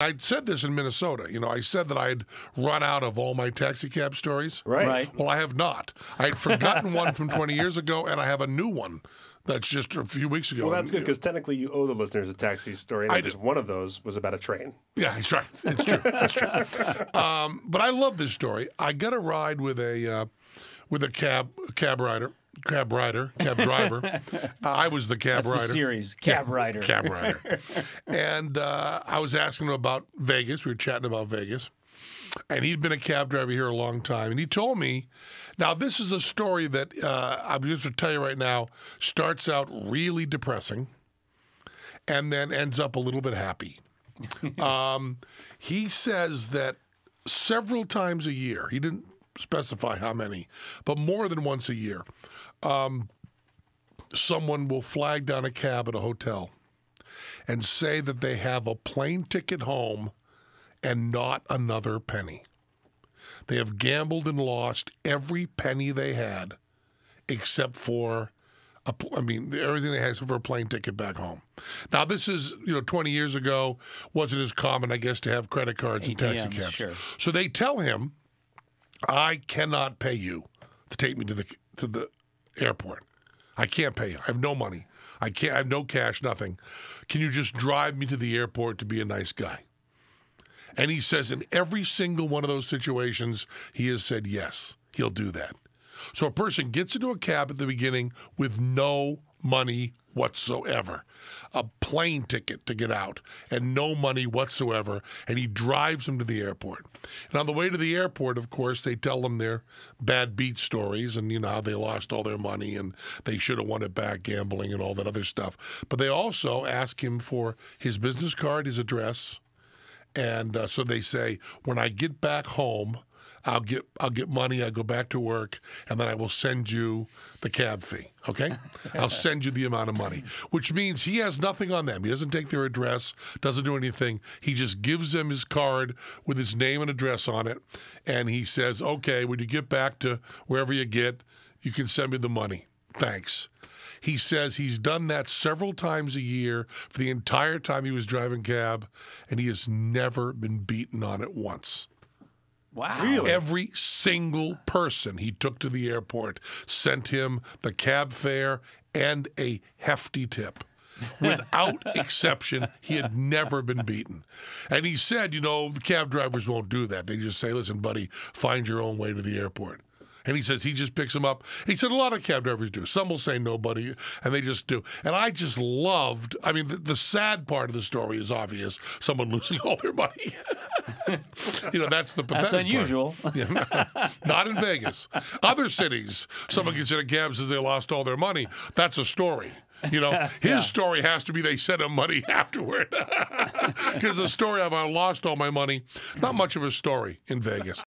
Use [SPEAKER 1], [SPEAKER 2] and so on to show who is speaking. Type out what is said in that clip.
[SPEAKER 1] I said this in Minnesota. You know, I said that I'd run out of all my taxi cab stories.
[SPEAKER 2] Right.
[SPEAKER 1] Well, I have not. I had forgotten one from 20 years ago, and I have a new one that's just a few weeks ago.
[SPEAKER 2] Well, that's good because technically you owe the listeners a taxi story. And one of those was about a train.
[SPEAKER 1] Yeah, that's right. It's true. That's true. But I love this story. I got a ride with a cab driver. I was the cab rider.
[SPEAKER 3] The series, Cab Rider.
[SPEAKER 1] Cab rider. And I was asking him about Vegas. We were chatting about Vegas. And he'd been a cab driver here a long time. And he told me, now this is a story that I'm just to tell you right now, starts out really depressing and then ends up a little bit happy. He says that several times a year, he didn't specify how many, but more than once a year, someone will flag down a cab at a hotel and say that they have a plane ticket home and not another penny. They have gambled and lost every penny they had except for, everything they had except for a plane ticket back home. Now, this is, 20 years ago, wasn't as common, I guess, to have credit cards and taxi cabs. Sure. So they tell him, I cannot pay you to take me to the airport. I can't pay you. I have no money. I have no cash, nothing. Can you just drive me to the airport to be a nice guy? And he says in every single one of those situations, he has said yes, he'll do that. So a person gets into a cab at the beginning with no money whatsoever, a plane ticket to get out, and no money whatsoever, and he drives them to the airport. And on the way to the airport, of course, they tell them their bad beat stories and, how they lost all their money and they should have won it back gambling and all that other stuff. But they also ask him for his business card, his address, and so they say, when I get back home, I'll get money, I'll go back to work, and then I will send you the cab fee, okay? I'll send you the amount of money, which means he has nothing on them. He doesn't take their address, doesn't do anything. He just gives them his card with his name and address on it, and he says, okay, when you get back to wherever you get, you can send me the money. Thanks. He says he's done that several times a year for the entire time he was driving cab, and he has never been beaten on it once.
[SPEAKER 3] Wow.
[SPEAKER 2] Really?
[SPEAKER 1] Every single person he took to the airport sent him the cab fare and a hefty tip. Without exception, he had never been beaten. And he said, the cab drivers won't do that. They just say, listen, buddy, find your own way to the airport. And he says he just picks them up. He said a lot of cab drivers do. Some will say nobody, and they just do. And I just loved, the sad part of the story is obvious. Someone losing all their money. That's the pathetic
[SPEAKER 3] That's unusual.
[SPEAKER 1] part. Yeah, not in Vegas. Other cities, someone gets in a cab and says they lost all their money. That's a story. His story has to be they sent him money afterward. Because the story of I lost all my money, not much of a story in Vegas.